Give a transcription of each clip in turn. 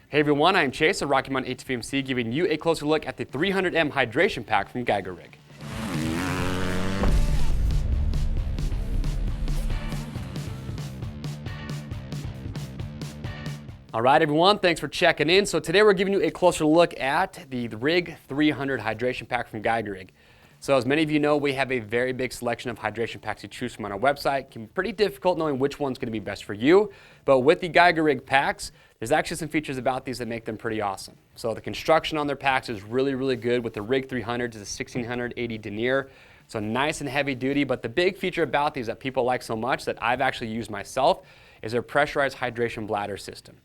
Hey everyone, I'm Chase of Rocky Mountain ATVMC giving you a closer look at the 300M hydration pack from Geigerrig. All right everyone, thanks for checking in. So today we're giving you a closer look at the Rig 300 hydration pack from Geigerrig. So as many of you know, we have a very big selection of hydration packs to choose from on our website. It can be pretty difficult knowing which one's going to be best for you. But with the Geigerrig packs, there's actually some features about these that make them pretty awesome. So the construction on their packs is really good. With the Rig 300 to the 1680 denier. So nice and heavy duty, but the big feature about these that people like so much that I've actually used myself is their pressurized hydration bladder system.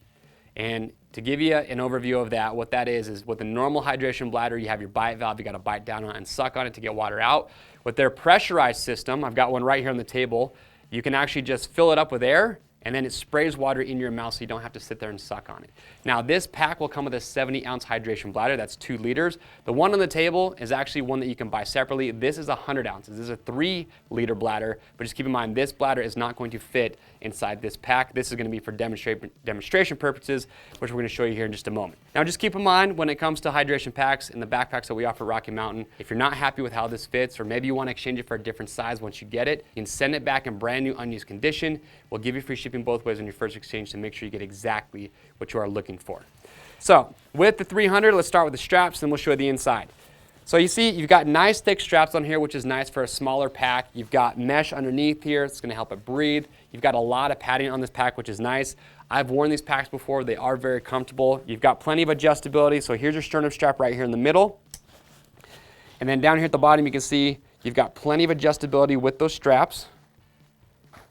And to give you an overview of that, what that is with a normal hydration bladder, you have your bite valve, you got to bite down on it and suck on it to get water out. With their pressurized system, I've got one right here on the table, you can actually just fill it up with air and then it sprays water in your mouth so you don't have to sit there and suck on it. Now this pack will come with a 70-ounce hydration bladder, that's 2 liters. The one on the table is actually one that you can buy separately. This is 100 ounces, this is a 3-liter bladder, but just keep in mind this bladder is not going to fit inside this pack. This is going to be for demonstration purposes, which we're going to show you here in just a moment. Now just keep in mind when it comes to hydration packs and the backpacks that we offer at Rocky Mountain, if you're not happy with how this fits or maybe you want to exchange it for a different size once you get it, you can send it back in brand new unused condition. We'll give you free shipping both ways on your first exchange to make sure you get exactly what you are looking for. So with the 300, let's start with the straps, then we'll show you the inside. So you see you've got nice thick straps on here, which is nice for a smaller pack. You've got mesh underneath here, it's going to help it breathe. You've got a lot of padding on this pack, which is nice. I've worn these packs before, they are very comfortable. You've got plenty of adjustability, so here's your sternum strap right here in the middle. And then down here at the bottom you can see you've got plenty of adjustability with those straps.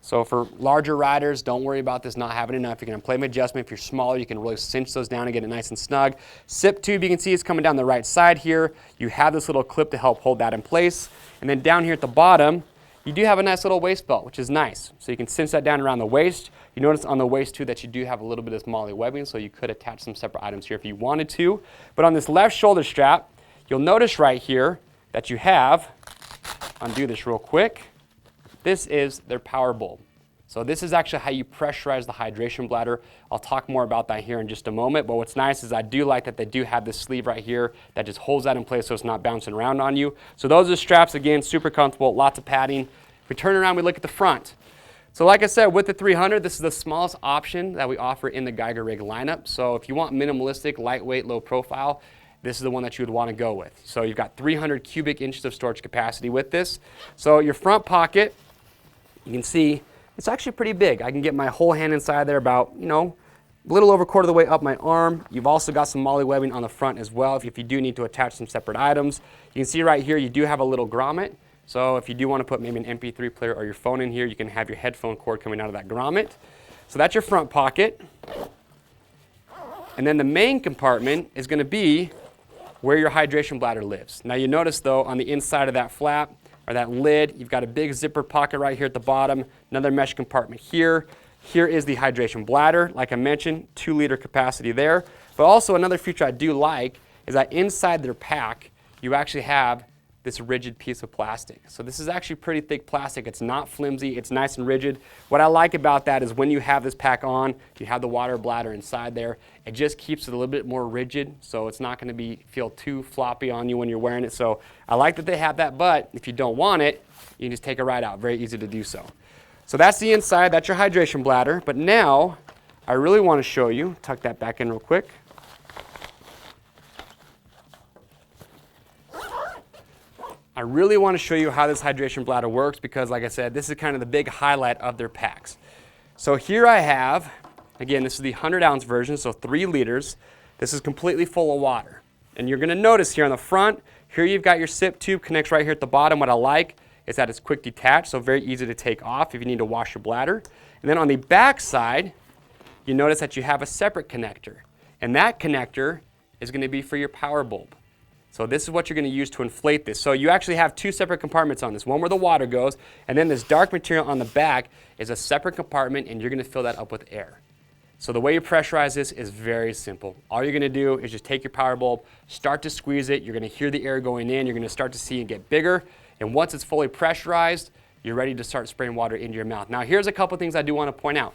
So for larger riders, don't worry about this not having enough. You're going to play with adjustment. If you're smaller, you can really cinch those down and get it nice and snug. Sip tube, you can see is coming down the right side here. You have this little clip to help hold that in place. And then down here at the bottom, you do have a nice little waist belt, which is nice. So you can cinch that down around the waist. You notice on the waist too that you do have a little bit of this molle webbing, so you could attach some separate items here if you wanted to. But on this left shoulder strap, you'll notice right here that you have, undo this real quick, this is their power bulb. So this is actually how you pressurize the hydration bladder. I'll talk more about that here in just a moment, but what's nice is I do like that they do have this sleeve right here that just holds that in place so it's not bouncing around on you. So those are the straps, again, super comfortable, lots of padding. If we turn around, we look at the front. So like I said, with the 300, this is the smallest option that we offer in the Geigerrig lineup. So if you want minimalistic, lightweight, low profile, this is the one that you would want to go with. So you've got 300 cubic inches of storage capacity with this. So your front pocket, you can see it's actually pretty big. I can get my whole hand inside there about, a little over quarter of the way up my arm. You've also got some molle webbing on the front as well if you do need to attach some separate items. You can see right here you do have a little grommet. So if you do want to put maybe an MP3 player or your phone in here, you can have your headphone cord coming out of that grommet. So that's your front pocket. And then the main compartment is going to be where your hydration bladder lives. Now you notice though on the inside of that flap, or that lid, you've got a big zipper pocket right here at the bottom, another mesh compartment here. Here is the hydration bladder, like I mentioned, 2-liter capacity there. But also another feature I do like is that inside their pack, you actually have this rigid piece of plastic. So this is actually pretty thick plastic. It's not flimsy, it's nice and rigid. What I like about that is when you have this pack on, you have the water bladder inside there, it just keeps it a little bit more rigid, so it's not going to feel too floppy on you when you're wearing it. So I like that they have that, but if you don't want it, you can just take it right out. Very easy to do so. So that's the inside, that's your hydration bladder. But now, I really want to show you, tuck that back in real quick. I really want to show you how this hydration bladder works because, like I said, this is kind of the big highlight of their packs. So here I have, again, this is the 100-ounce version, so 3 liters. This is completely full of water. And you're going to notice here on the front, here you've got your sip tube, connects right here at the bottom. What I like is that it's quick detach, so very easy to take off if you need to wash your bladder. And then on the back side, you notice that you have a separate connector. And that connector is going to be for your power bulb. So this is what you're going to use to inflate this. So you actually have 2 separate compartments on this. One where the water goes, and then this dark material on the back is a separate compartment, and you're going to fill that up with air. So the way you pressurize this is very simple. All you're going to do is just take your power bulb, start to squeeze it. You're going to hear the air going in. You're going to start to see it get bigger. And once it's fully pressurized, you're ready to start spraying water into your mouth. Now here's a couple things I do want to point out.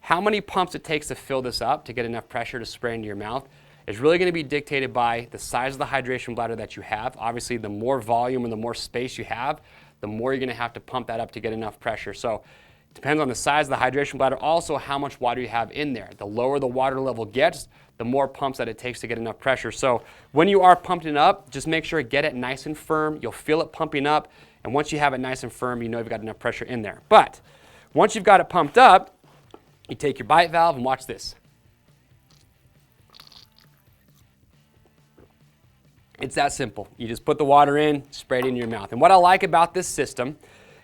how many pumps it takes to fill this up to get enough pressure to spray into your mouth is really going to be dictated by the size of the hydration bladder that you have. Obviously, the more volume and the more space you have, the more you're going to have to pump that up to get enough pressure. So it depends on the size of the hydration bladder, also how much water you have in there. The lower the water level gets, the more pumps that it takes to get enough pressure. So when you are pumping it up, just make sure to get it nice and firm. You'll feel it pumping up, and once you have it nice and firm, you know you've got enough pressure in there. But once you've got it pumped up, you take your bite valve and watch this. It's that simple. You just put the water in, spray it in your mouth. And what I like about this system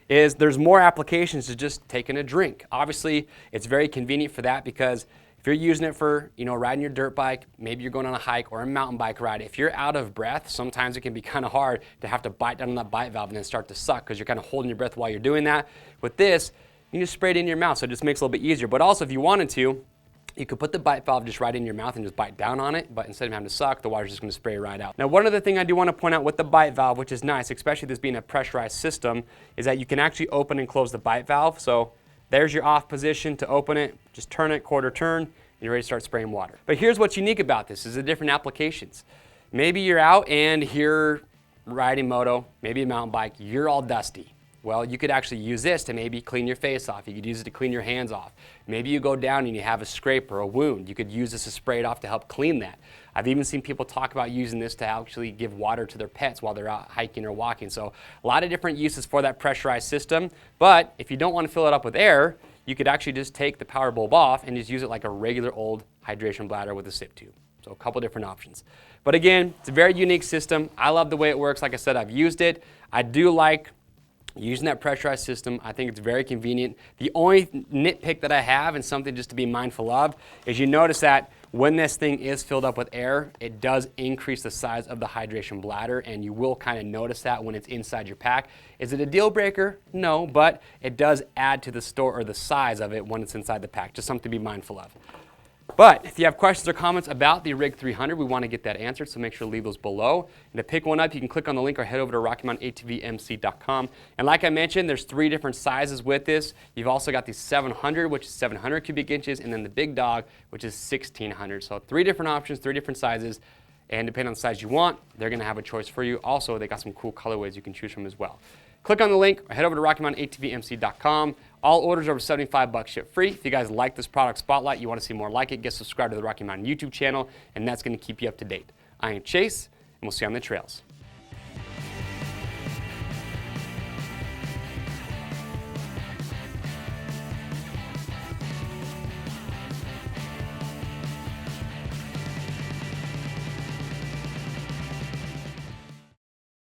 is there's more applications to just taking a drink. Obviously, it's very convenient for that because if you're using it for, riding your dirt bike, maybe you're going on a hike or a mountain bike ride, if you're out of breath, sometimes it can be kind of hard to have to bite down on that bite valve and then start to suck because you're kind of holding your breath while you're doing that. With this, you just spray it in your mouth, so it just makes it a little bit easier. But also, if you wanted to, you could put the bite valve just right in your mouth and just bite down on it, but instead of having to suck, the water's just going to spray right out. Now, one other thing I do want to point out with the bite valve, which is nice, especially this being a pressurized system, is that you can actually open and close the bite valve. So there's your off position to open it, just turn it, quarter turn, and you're ready to start spraying water. But here's what's unique about this, is the different applications. Maybe you're out and you're riding moto, maybe a mountain bike, you're all dusty. Well, you could actually use this to maybe clean your face off. You could use it to clean your hands off. Maybe you go down and you have a scrape or a wound. You could use this to spray it off to help clean that. I've even seen people talk about using this to actually give water to their pets while they're out hiking or walking. So a lot of different uses for that pressurized system. But if you don't want to fill it up with air, you could actually just take the power bulb off and just use it like a regular old hydration bladder with a sip tube. So a couple different options. But again, it's a very unique system. I love the way it works. Like I said, I've used it. I do like using that pressurized system. I think it's very convenient. The only nitpick that I have, and something just to be mindful of, is you notice that when this thing is filled up with air, it does increase the size of the hydration bladder, and you will kind of notice that when it's inside your pack. Is it a deal breaker? No, but it does add to the store or the size of it when it's inside the pack. Just something to be mindful of. But if you have questions or comments about the Rig 300, we want to get that answered, so make sure to leave those below. And to pick one up, you can click on the link or head over to RockyMountainATVMC.com. And like I mentioned, there's 3 different sizes with this. You've also got the 700, which is 700 cubic inches, and then the big dog, which is 1600. So 3 different options, 3 different sizes. And depending on the size you want, they're going to have a choice for you. Also, they got some cool colorways you can choose from as well. Click on the link or head over to RockyMountainATVMC.com. All orders over $75 ship free. If you guys like this product spotlight, you want to see more like it, get subscribed to the Rocky Mountain YouTube channel, and that's going to keep you up to date. I am Chase, and we'll see you on the trails.